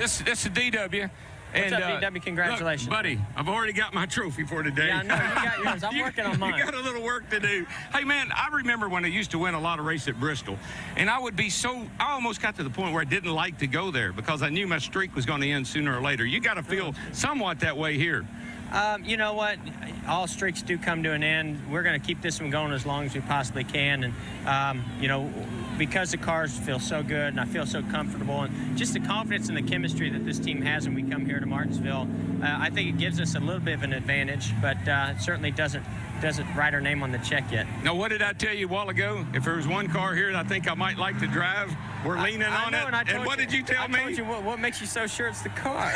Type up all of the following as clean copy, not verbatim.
This is DW. What's up, DW? Congratulations. Look, buddy, I've already got my trophy for today. Yeah, I know. You got yours. I'm working on mine. You got a little work to do. Hey, man, I remember when I used to win a lot of races at Bristol, and I almost got to the point where I didn't like to go there because I knew my streak was going to end sooner or later. You got to feel somewhat that way here. You know what? All streaks do come to an end. We're going to keep this one going as long as we possibly can. And, you know, because the cars feel so good and I feel so comfortable and just the confidence and the chemistry that this team has when we come here to Martinsville, I think it gives us a little bit of an advantage, but it certainly doesn't write our name on the check yet. Now, what did I tell you a while ago? If there was one car here that I think I might like to drive, we're leaning on it. And what did you tell me? I told you what makes you so sure it's the car.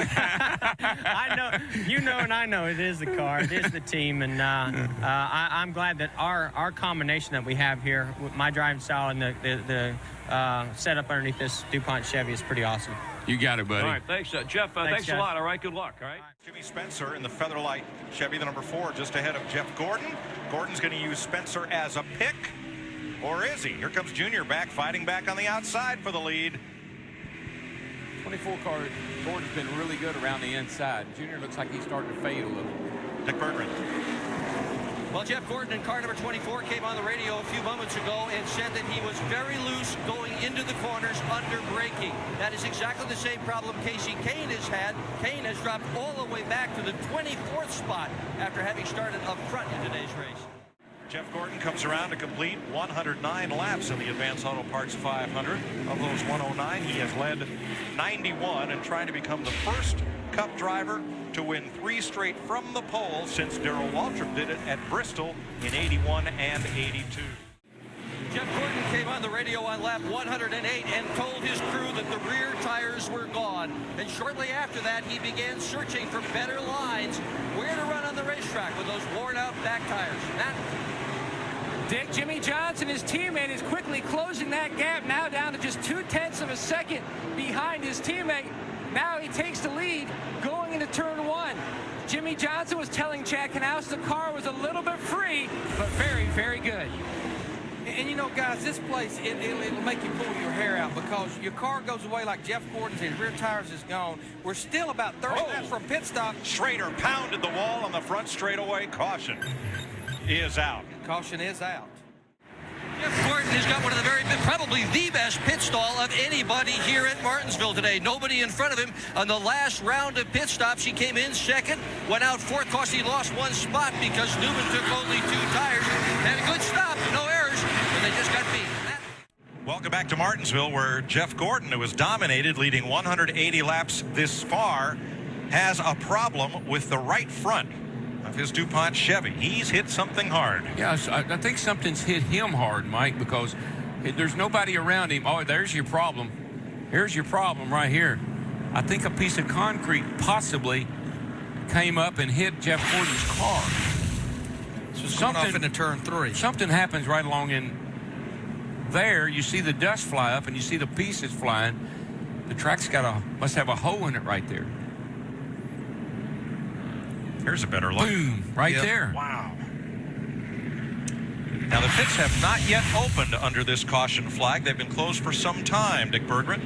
I know, you know, and I know it is the car. It is the team, and I'm glad that our combination that we have here, with my driving style and the setup underneath this DuPont Chevy is pretty awesome. You got it, buddy. All right, thanks, Jeff. Thanks a lot. All right, good luck. All right. Jimmy Spencer in the Featherlight Chevy, the number 4, just ahead of Jeff Gordon. Gordon's going to use Spencer as a pick, or is he? Here comes Junior back, fighting back on the outside for the lead. 24 car, Gordon's been really good around the inside. Junior looks like he's starting to fade a little. Dick Bergman. Well, Jeff Gordon in car number 24 came on the radio a few moments ago and said that he was very loose going into the corners under braking. That is exactly the same problem Casey Kane has had. Kane has dropped all the way back to the 24th spot after having started up front in today's race. Jeff Gordon comes around to complete 109 laps in the Advanced Auto Parts 500. Of those 109, he has led 91 and trying to become the first Cup driver to win 3 straight from the pole since Darrell Waltrip did it at Bristol in 81 and 82. Jeff Gordon came on the radio on lap 108 and told his crew that the rear tires were gone. And shortly after that, he began searching for better lines, where to run on the racetrack with those worn-out back tires. Dick, Jimmy Johnson, his teammate, is quickly closing that gap, now down to just 0.2 of a second behind his teammate. Now he takes the lead going into turn 1. Jimmy Johnson was telling Chad Knaus the car was a little bit free, but very, very good. And you know, guys, this place, it'll make you pull your hair out because your car goes away like Jeff Gordon's, his rear tires is gone. We're still about 30 laps from pit stop. Schrader pounded the wall on the front straightaway. Caution is out. Caution is out. Jeff Gordon has got one of probably the best pit stall of anybody here at Martinsville today. Nobody in front of him on the last round of pit stops. He came in second, went out fourth. Of course, he lost 1 spot because Newman took only 2 tires. Had a good stop, no errors, and they just got beat. Welcome back to Martinsville, where Jeff Gordon, who has dominated, leading 180 laps this far, has a problem with the right front of his DuPont Chevy. He's hit something hard. Yes, I think something's hit him hard, Mike, because there's nobody around him. Oh, there's your problem. Here's your problem right here. I think a piece of concrete possibly came up and hit Jeff Gordon's car. So something off into turn 3. Something happens right along in there. You see the dust fly up and you see the pieces flying. The track's must have a hole in it right there. Here's a better look. Boom, right there. Wow. Now, the pits have not yet opened under this caution flag. They've been closed for some time, Dick Bergman.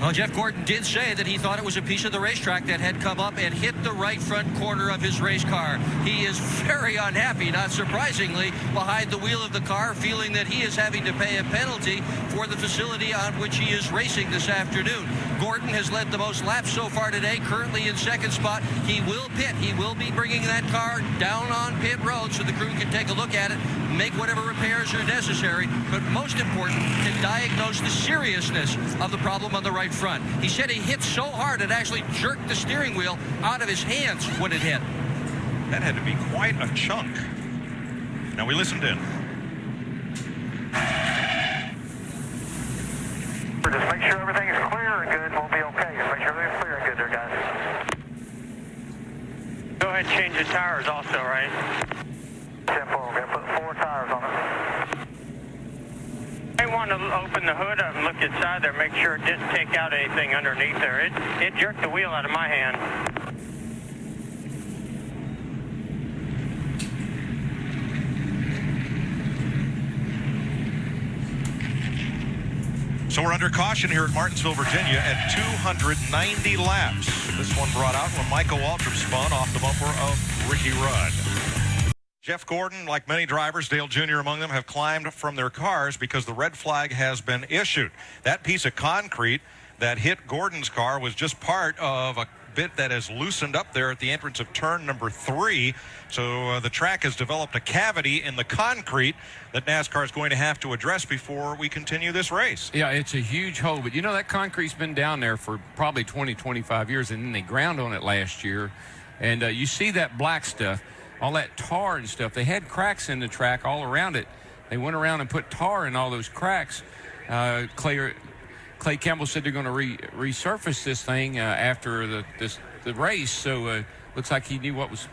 Well, Jeff Gordon did say that he thought it was a piece of the racetrack that had come up and hit the right front corner of his race car. He is very unhappy, not surprisingly, behind the wheel of the car, feeling that he is having to pay a penalty for the facility on which he is racing this afternoon. Gordon has led the most laps so far today, currently in second spot. He will pit. He will be bringing that car down on pit road so the crew can take a look at it, make whatever repairs are necessary, but most important, to diagnose the seriousness of the problem on the right front. He said he hit so hard it actually jerked the steering wheel out of his hands when it hit. That had to be quite a chunk. Now we listened in. Just make sure everything is clear and good. We'll be okay. Just make sure everything's clear and good there, guys. Go ahead and change the tires also, right? Simple. We're going to put 4 tires on it. I want to open the hood up and look inside there, make sure it didn't take out anything underneath there. It jerked the wheel out of my hand. So So we're under caution here at Martinsville, Virginia at 290 laps. This one brought out when Michael Waltrip spun off the bumper of Ricky Rudd. Jeff Gordon, like many drivers, Dale Jr. among them, have climbed from their cars because the red flag has been issued. That piece of concrete that hit Gordon's car was just part of a bit that has loosened up there at the entrance of turn number 3. So the track has developed a cavity in the concrete that NASCAR is going to have to address before we continue this race. Yeah, it's a huge hole, but you know that concrete's been down there for probably 20, 25 years, and then they ground on it last year. And you see that black stuff, all that tar and stuff. They had cracks in the track all around it. They went around and put tar in all those cracks. Clay Campbell said they're going to resurface this thing after the race. So looks like he knew what was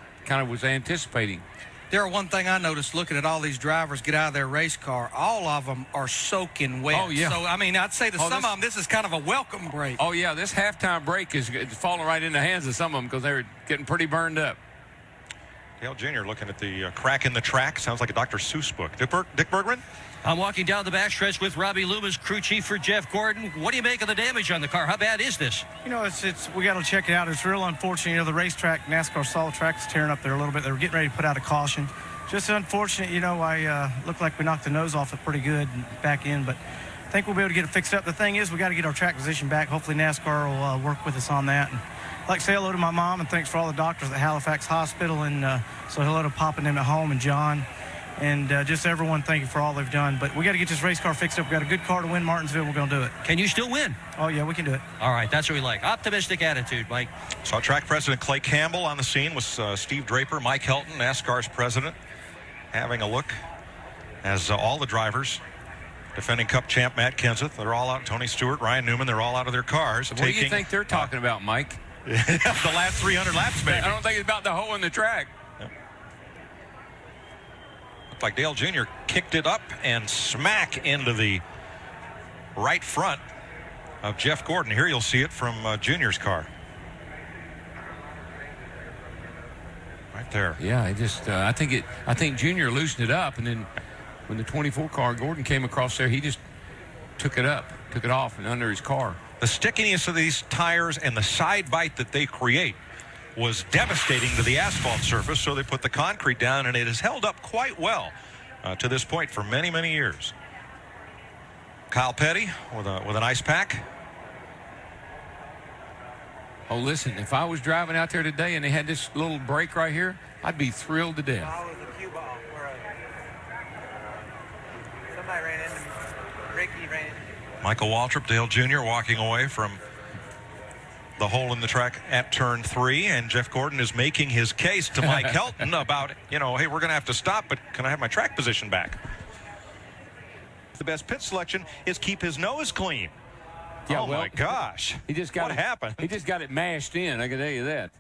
anticipating. There, one thing I noticed looking at all these drivers get out of their race car, all of them are soaking wet. Oh, yeah. So, I mean, I'd say to some of them, this is kind of a welcome break. Oh, yeah, this halftime break is falling right in the hands of some of them because they're getting pretty burned up. Dale Jr. looking at the crack in the track. Sounds like a Dr. Seuss book. Dick Bergman? I'm walking down the backstretch with Robbie Loomis, crew chief for Jeff Gordon. What do you make of the damage on the car? How bad is this? You know, we got to check it out. It's real unfortunate. You know, the racetrack, NASCAR saw the track is tearing up there a little bit. They were getting ready to put out a caution. Just unfortunate, you know, I looked like we knocked the nose off it pretty good back in, but I think we'll be able to get it fixed up. The thing is, we got to get our track position back. Hopefully NASCAR will work with us on that. And I'd like to say hello to my mom, and thanks for all the doctors at Halifax Hospital, and so hello to Pop and them at home, and John, and just everyone, thank you for all they've done. But we got to get this race car fixed up. We got a good car to win Martinsville. We're going to do it. Can you still win? Oh, yeah, we can do it. All right, that's what we like. Optimistic attitude, Mike. Saw track president Clay Campbell on the scene with Steve Draper, Mike Helton, NASCAR's president, having a look as all the drivers, defending Cup champ Matt Kenseth, they're all out. Tony Stewart, Ryan Newman, they're all out of their cars. What do you think they're talking about, Mike? The last 300 laps, maybe. I don't think it's about the hole in the track. Yeah. Looked like Dale Jr. kicked it up and smack into the right front of Jeff Gordon. Here you'll see it from Junior's car. Right there. Yeah, I think Junior loosened it up, and then when the 24 car Gordon came across there, he just took it off and under his car. The stickiness of these tires and the side bite that they create was devastating to the asphalt surface, so they put the concrete down, and it has held up quite well to this point for many, many years. Kyle Petty with an ice pack. Oh, listen, if I was driving out there today and they had this little break right here, I'd be thrilled to death. Somebody ran into me. Ricky ran. Michael Waltrip, Dale Jr. walking away from the hole in the track at turn 3, and Jeff Gordon is making his case to Mike Helton about, you know, hey, we're going to have to stop, but can I have my track position back? The best pit selection is keep his nose clean. Yeah, oh, my gosh. What happened? He just got it mashed in, I can tell you that.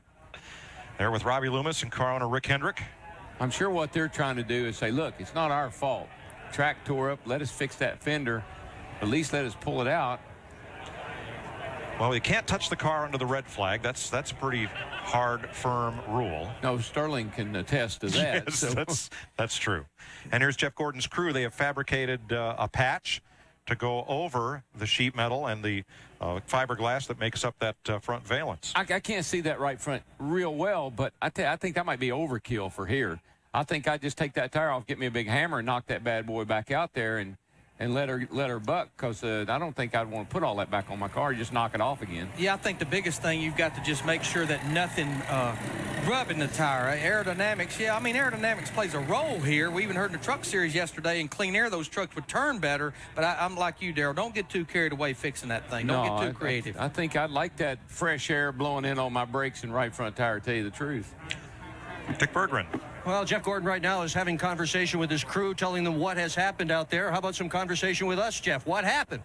There with Robbie Loomis and car owner Rick Hendrick. I'm sure what they're trying to do is say, look, it's not our fault. Track tore up. Let us fix that fender. At least let us pull it out. Well, you can't touch the car under the red flag. That's a pretty hard, firm rule. No, Sterling can attest to that. Yes, so. that's true. And here's Jeff Gordon's crew. They have fabricated a patch to go over the sheet metal and the fiberglass that makes up that front valance. I can't see that right front real well, but I think that might be overkill for here. I think I'd just take that tire off, get me a big hammer, and knock that bad boy back out there and let her buck, because I don't think I'd want to put all that back on my car. Just knock it off again. Yeah, I think the biggest thing you've got to just make sure that nothing rubbing the tire. Aerodynamics, yeah, I mean, aerodynamics plays a role here. We even heard in the truck series yesterday, in clean air, those trucks would turn better. But I'm like you, Darryl. Don't get too carried away fixing that thing. Don't get too creative. I think I'd like that fresh air blowing in on my brakes and right front tire, to tell you the truth. Dick Berggren. Well, Jeff Gordon right now is having conversation with his crew, telling them what has happened out there. How about some conversation with us, Jeff? What happened?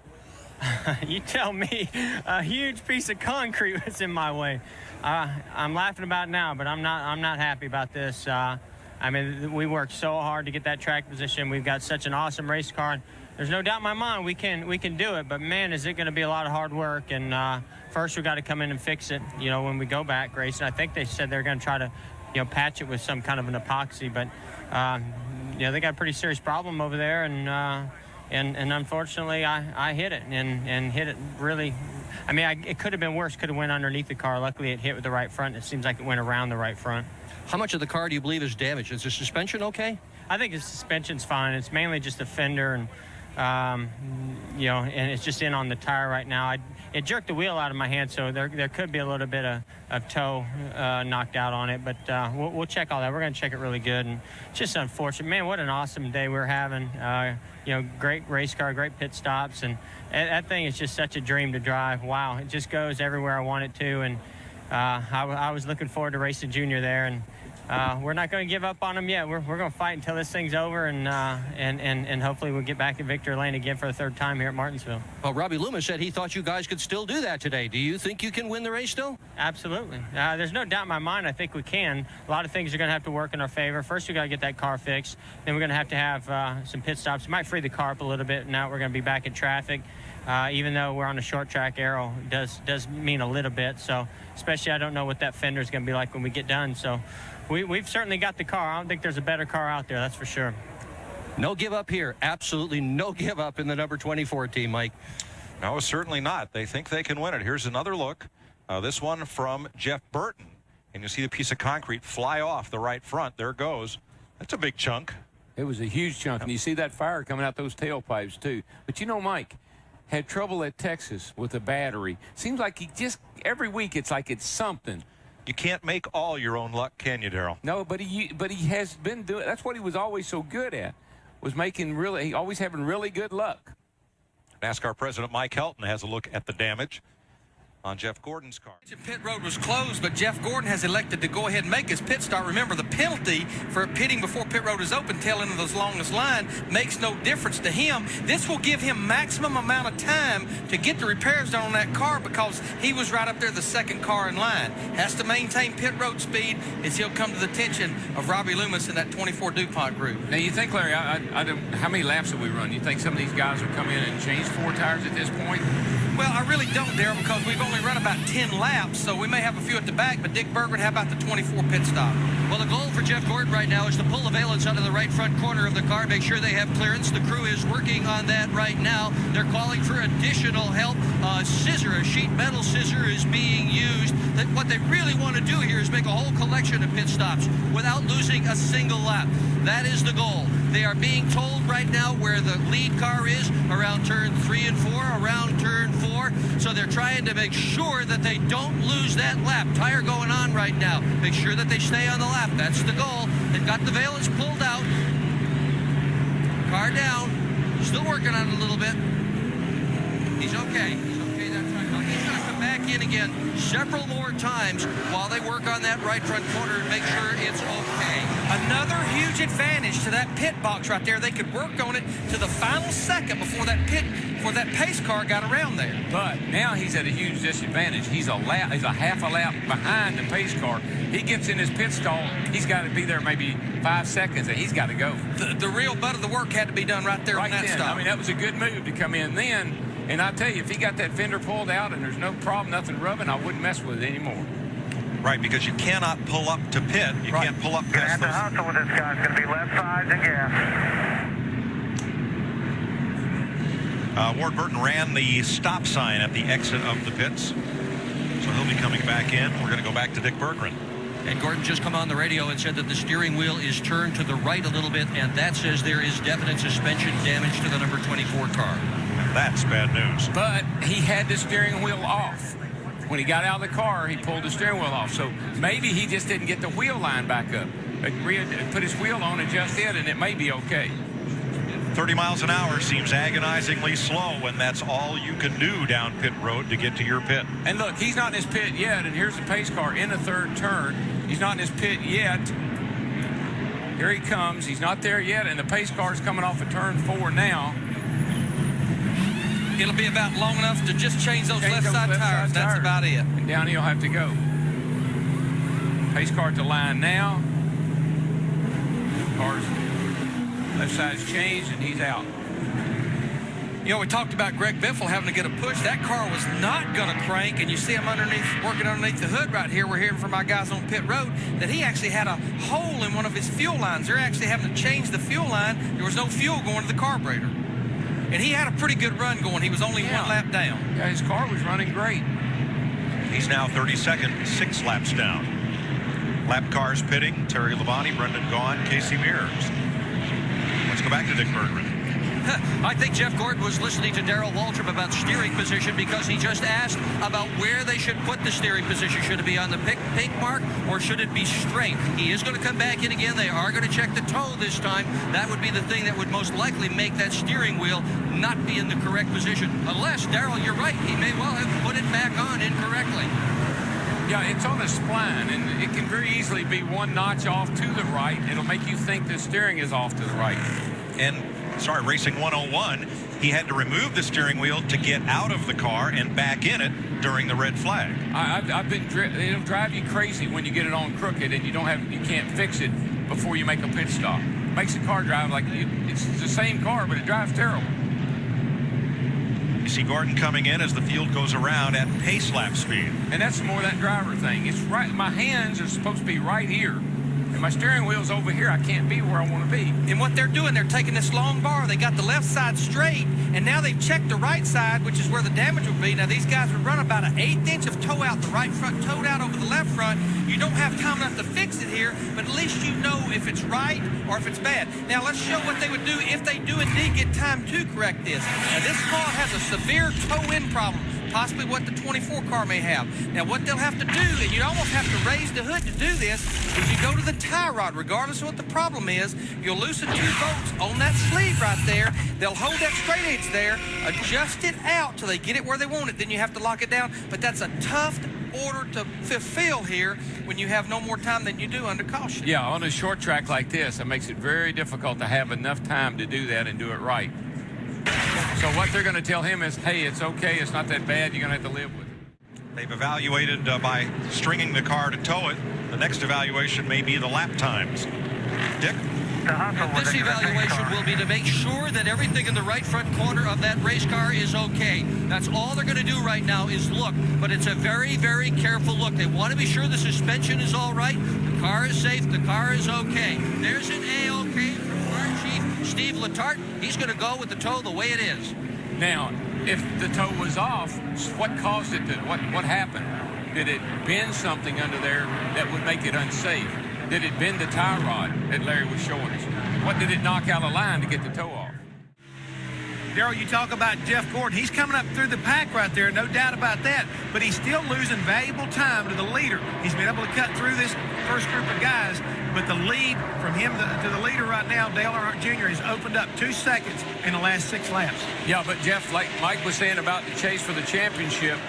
You tell me. A huge piece of concrete was in my way. I'm laughing about it now, but I'm not happy about this. I mean, we worked so hard to get that track position. We've got such an awesome race car. And there's no doubt in my mind we can do it, but man, is it going to be a lot of hard work. And first we got to come in and fix it, you know, when we go back racing. I think they said they're going to try to, you know, patch it with some kind of an epoxy, but you know, they got a pretty serious problem over there, and and unfortunately I hit it and hit it really. I mean, it could have been worse. Could have went underneath the car. Luckily, it hit with the right front. It seems like it went around the right front. How much of the car do you believe is damaged? Is the suspension okay? I think the suspension's fine. It's mainly just the fender and, you know, and it's just in on the tire right now. It jerked the wheel out of my hand, so there could be a little bit of toe knocked out on it. But we'll check all that. We're going to check it really good. And it's just unfortunate. Man, what an awesome day we're having. You know, great race car, great pit stops. And that thing is just such a dream to drive. Wow, it just goes everywhere I want it to. And I was looking forward to racing Junior there. And we're not going to give up on him yet. We're going to fight until this thing's over, and hopefully we'll get back in victory lane again for a third time here at Martinsville. Well, Robbie Loomis said he thought you guys could still do that today. Do you think you can win the race still? Absolutely. There's no doubt in my mind I think we can. A lot of things are going to have to work in our favor. First, we got to get that car fixed. Then we're going to have some pit stops. It might free the car up a little bit. Now we're going to be back in traffic. Even though we're on a short track, aero does mean a little bit. So especially I don't know what that fender is going to be like when we get done. So we've certainly got the car. I don't think there's a better car out there, that's for sure. No give up here. Absolutely no give up in the number 24 team, Mike. No, certainly not. They think they can win it. Here's another look. This one from Jeff Burton. And you see the piece of concrete fly off the right front. There it goes. That's a big chunk. It was a huge chunk. And you see that fire coming out those tailpipes, too. But you know, Mike had trouble at Texas with a battery. Seems like he just, every week it's like it's something. You can't make all your own luck, can you, Darrell? No, but he has been doing. That's what he was always so good at, was always having really good luck. NASCAR President Mike Helton has a look at the damage on Jeff Gordon's car. Pit road was closed, but Jeff Gordon has elected to go ahead and make his pit stop. Remember, the penalty for pitting before pit road is open, tail end of those longest line, makes no difference to him. This will give him maximum amount of time to get the repairs done on that car because he was right up there, the second car in line. Has to maintain pit road speed as he'll come to the attention of Robbie Loomis and that 24 DuPont group. Now, you think, Larry, I don't, how many laps have we run? You think some of these guys will come in and change 4 tires at this point? Well, I really don't, Darrell, because we've only run about 10 laps, so we may have a few at the back, but Dick Berggren, how about the 24 pit stop? Well, the goal for Jeff Gordon right now is to pull the valence out of the right front corner of the car, make sure they have clearance. The crew is working on that right now. They're calling for additional help. A sheet metal scissor is being used. What they really want to do here is make a whole collection of pit stops without losing a single lap. That is the goal. They are being told right now where the lead car is, around turn 3 and 4, around turn 4. So they're trying to make sure that they don't lose that lap. Tire going on right now. Make sure that they stay on the lap. That's the goal. They've got the valence pulled out. Car down. Still working on it a little bit. He's okay. He's okay that time. Now he's going to come back in again several more times while they work on that right front corner and make sure it's okay. Another huge advantage to that pit box right there. They could work on it to the final second before that pace car got around there. But now he's at a huge disadvantage. He's a half a lap behind the pace car. He gets in his pit stall. He's got to be there maybe 5 seconds, and he's got to go. The real butt of the work had to be done right there on that stop. I mean, that was a good move to come in then. And I tell you, if he got that fender pulled out and there's no problem, nothing rubbing, I wouldn't mess with it anymore. Right, because you cannot pull up to pit. You can't pull up past those. Gonna have to hustle with this guy. It's gonna be left sides and gas. Ward Burton ran the stop sign at the exit of the pits, so he'll be coming back in. We're going to go back to Dick Berggren. And Gordon just come on the radio and said that the steering wheel is turned to the right a little bit, and that says there is definite suspension damage to the number 24 car. And that's bad news. But he had the steering wheel off. When he got out of the car, he pulled the steering wheel off. So maybe he just didn't get the wheel line back up. Put his wheel on, adjust it, and it may be okay. 30 miles an hour seems agonizingly slow when that's all you can do down pit road to get to your pit. And look, he's not in his pit yet, and here's the pace car in the third turn. He's not in his pit yet. Here he comes. He's not there yet, and the pace car is coming off of turn 4 now. It'll be about long enough to just change those left side tires. That's about it. And down he'll have to go. Pace car at the line now. Car's left side's changed, and he's out. You know, we talked about Greg Biffle having to get a push. That car was not going to crank, and you see him working underneath the hood right here. We're hearing from our guys on pit road that he actually had a hole in one of his fuel lines. They're actually having to change the fuel line. There was no fuel going to the carburetor. And he had a pretty good run going. He was only one lap down. Yeah, his car was running great. He's now 32nd, 6 laps down. Lap cars pitting, Terry Labonte, Brendan Gaughan, Casey Mears. Let's go back to Dick Bergman. I think Jeff Gordon was listening to Darrell Waltrip about steering position because he just asked about where they should put the steering position. Should it be on the pink mark or should it be straight? He is going to come back in again. They are going to check the toe this time. That would be the thing that would most likely make that steering wheel not be in the correct position. Unless, Darrell, you're right. He may well have put it back on incorrectly. Yeah, it's on a spline, and it can very easily be one notch off to the right. It'll make you think the steering is off to the right. And Racing 101, he had to remove the steering wheel to get out of the car and back in it during the red flag. I've been, it'll drive you crazy when you get it on crooked and you can't fix it before you make a pit stop. Makes the car drive like it's the same car, but it drives terrible. You see Gordon coming in as the field goes around at pace lap speed. And that's more that driver thing. It's right. My hands are supposed to be right here. And my steering wheel's over here. I can't be where I want to be. And what they're doing, they're taking this long bar. They got the left side straight, and now they've checked the right side, which is where the damage will be. Now, these guys would run about an 1/8 inch of toe out, the right front towed out over the left front. You don't have time enough to fix it here, but at least you know if it's right or if it's bad. Now, let's show what they would do if they do indeed get time to correct this. Now, this car has a severe toe-in problem, possibly what the 24 car may have. Now, what they'll have to do, and you almost have to raise the hood to do this, is you go to the tie rod, regardless of what the problem is. You'll loosen 2 bolts on that sleeve right there. They'll hold that straight edge there, adjust it out till they get it where they want it. Then you have to lock it down. But that's a tough order to fulfill here when you have no more time than you do under caution. Yeah, on a short track like this, it makes it very difficult to have enough time to do that and do it right. So what they're going to tell him is, hey, it's okay, it's not that bad, you're going to have to live with it. They've evaluated by stringing the car to tow it. The next evaluation may be the lap times. Dick? This evaluation will be to make sure that everything in the right front corner of that race car is okay. That's all they're going to do right now is look, but it's a very, very careful look. They want to be sure the suspension is all right, the car is safe, the car is okay. There's an A-OK from Car Chief Steve Letarte. He's going to go with the toe the way it is. Now, if the toe was off, what caused it to, what happened? Did it bend something under there that would make it unsafe? Did it bend the tie rod that Larry was showing us? What did it knock out of line to get the toe off? Darrell, you talk about Jeff Gordon. He's coming up through the pack right there, no doubt about that. But he's still losing valuable time to the leader. He's been able to cut through this first group of guys, but the lead from him to the leader right now, Dale Earnhardt Jr., has opened up 2 seconds in the last 6 laps. Yeah, but Jeff, like Mike was saying about the chase for the championship,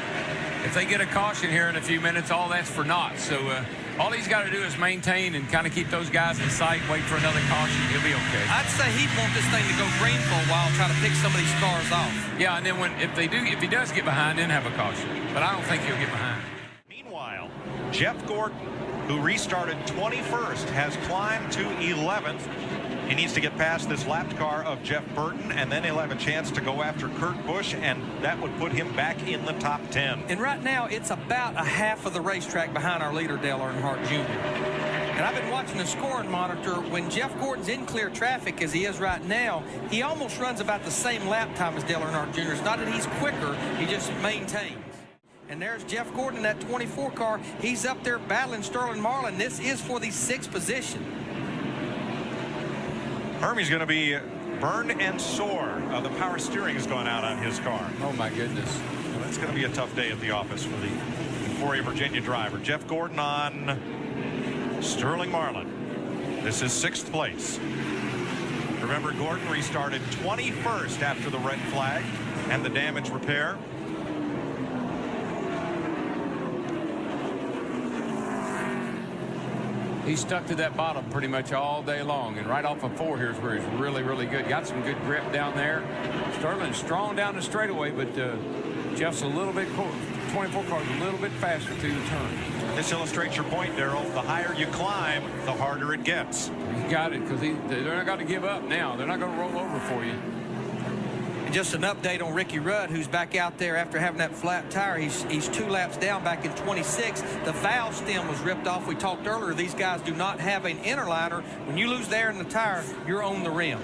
if they get a caution here in a few minutes, all that's for naught. So all he's got to do is maintain and kind of keep those guys in sight, wait for another caution. He'll be okay. I'd say he'd want this thing to go green for a while, try to pick some of these cars off. Yeah, and then if he does get behind, then have a caution. But I don't think he'll get behind. Meanwhile, Jeff Gordon, who restarted 21st, has climbed to 11th. He needs to get past this lapped car of Jeff Burton, and then he'll have a chance to go after Kurt Busch, and that would put him back in the top 10. And right now, it's about a half of the racetrack behind our leader, Dale Earnhardt Jr. And I've been watching the scoring monitor. When Jeff Gordon's in clear traffic, as he is right now, he almost runs about the same lap time as Dale Earnhardt Jr. It's not that he's quicker, he just maintains. And there's Jeff Gordon in that 24 car. He's up there battling Sterling Marlin. This is for the 6th position. Hermie's going to be burned and sore. The power steering has gone out on his car. Oh, my goodness. Well, that's going to be a tough day at the office for the Emporia, Virginia driver. Jeff Gordon on Sterling Marlin. This is 6th place. Remember, Gordon restarted 21st after the red flag and the damage repair. He stuck to that bottom pretty much all day long, and right off of 4 here's where he's really, really good. Got some good grip down there. Sterling's strong down the straightaway, but Jeff's a little bit, 24 car's a little bit faster through the turn. This illustrates your point, Darrell. The higher you climb, the harder it gets. You got it, because they're not going to give up now. They're not going to roll over for you. Just an update on Ricky Rudd, who's back out there after having that flat tire. He's 2 laps down back in 26. The valve stem was ripped off. We talked earlier, these guys do not have an inner liner. When you lose the air in the tire, you're on the rim.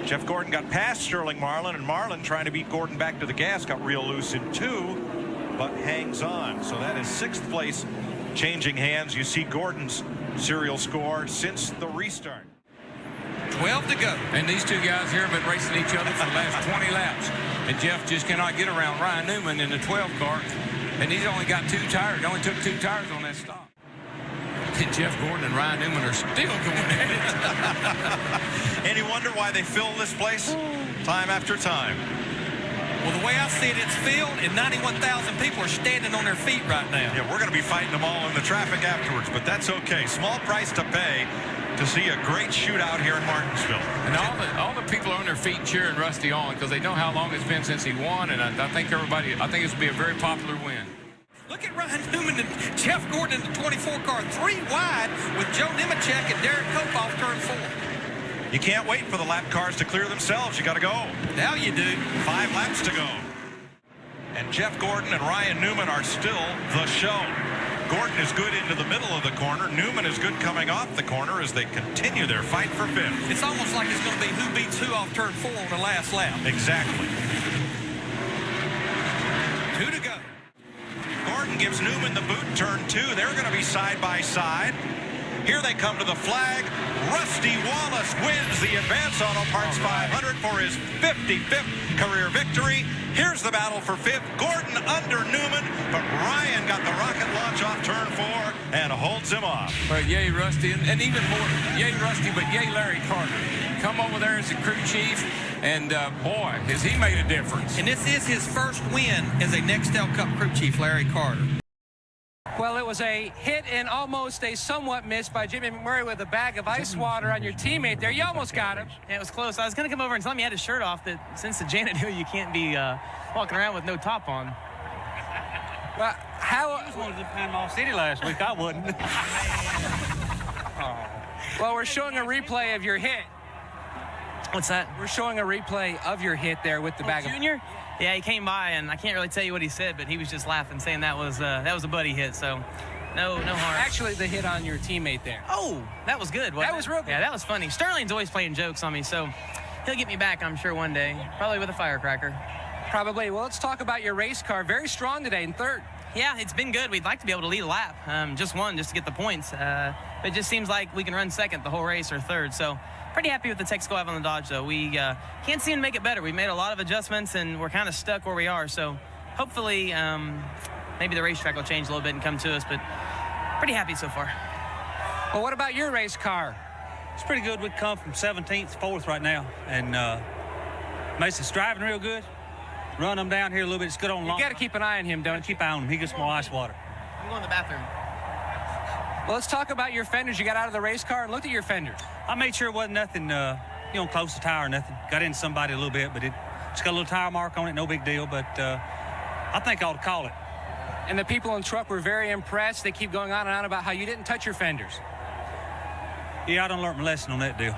Jeff Gordon got past Sterling Marlin, and Marlin, trying to beat Gordon back to the gas, got real loose in 2, but hangs on. So that is 6th place changing hands. You see Gordon's serial score since the restart. 12 to go. And these two guys here have been racing each other for the last 20 laps. And Jeff just cannot get around Ryan Newman in the 12 car. And he's only got 2 tires. He only took 2 tires on that stop. And Jeff Gordon and Ryan Newman are still going at it. Any wonder why they fill this place time after time? Well, the way I see it, it's filled, and 91,000 people are standing on their feet right now. Yeah, we're going to be fighting them all in the traffic afterwards, but that's okay. Small price to pay to see a great shootout here in Martinsville. And all the people are on their feet cheering Rusty on because they know how long it's been since he won, and I think this will be a very popular win. Look at Ryan Newman and Jeff Gordon in the 24 car, 3 wide with Joe Nemechek and Derek Cope off turn 4. You can't wait for the lap cars to clear themselves. You got to go. Now you do. 5 laps to go. And Jeff Gordon and Ryan Newman are still the show. Gordon is good into the middle of the corner. Newman is good coming off the corner as they continue their fight for 5th. It's almost like it's going to be who beats who off turn 4 on the last lap. Exactly. 2 to go. Gordon gives Newman the boot, turn 2. They're going to be side by side. Here they come to the flag. Rusty Wallace wins the Advance Auto Parts 500 for his 55th career victory. Here's the battle for 5th. Gordon under Newman, but Ryan got the rocket launch off turn 4 and holds him off. Well, yay, Rusty, and even more, yay, Rusty, but yay, Larry Carter. Come over there as the crew chief, and boy, has he made a difference. And this is his first win as a Nextel Cup crew chief, Larry Carter. Well, it was a hit and almost a somewhat miss by Jimmy McMurray with a bag of ice water on your teammate there. You almost got him. Yeah, it was close. I was going to come over and tell him he had his shirt off, that since the Janet knew you can't be walking around with no top on. Well, how... I was going to Panama City last week. I wouldn't. Well, we're showing a replay of your hit. What's that? We're showing a replay of your hit there with the bag of... Junior? Yeah, he came by, and I can't really tell you what he said, but he was just laughing, saying that was a buddy hit, so no harm. Actually, the hit on your teammate there. Oh, that was good, wasn't it? That was real good. Yeah, that was funny. Sterling's always playing jokes on me, so he'll get me back, I'm sure, one day, probably with a firecracker. Probably. Well, let's talk about your race car. Very strong today in 3rd. Yeah, it's been good. We'd like to be able to lead a lap, just one, just to get the points. It just seems like we can run 2nd the whole race or 3rd, so pretty happy with the tech squad on the Dodge, though. We can't seem to make it better. We've made a lot of adjustments, and we're kind of stuck where we are. So hopefully maybe the racetrack will change a little bit and come to us, but pretty happy so far. Well, what about your race car? It's pretty good. We come from 17th to 4th right now, and Mason's driving real good. Run him down here a little bit. It's good on long. You got to keep an eye on him, don't you? Keep an eye on him. He gets more ice water. I'm going to the bathroom. Well, let's talk about your fenders. You got out of the race car and looked at your fenders. I made sure it wasn't nothing, close to tire or nothing. Got into somebody a little bit, but it just got a little tire mark on it. No big deal, but I think I ought to call it. And the people in the truck were very impressed. They keep going on and on about how you didn't touch your fenders. Yeah, I done learned my lesson on that deal.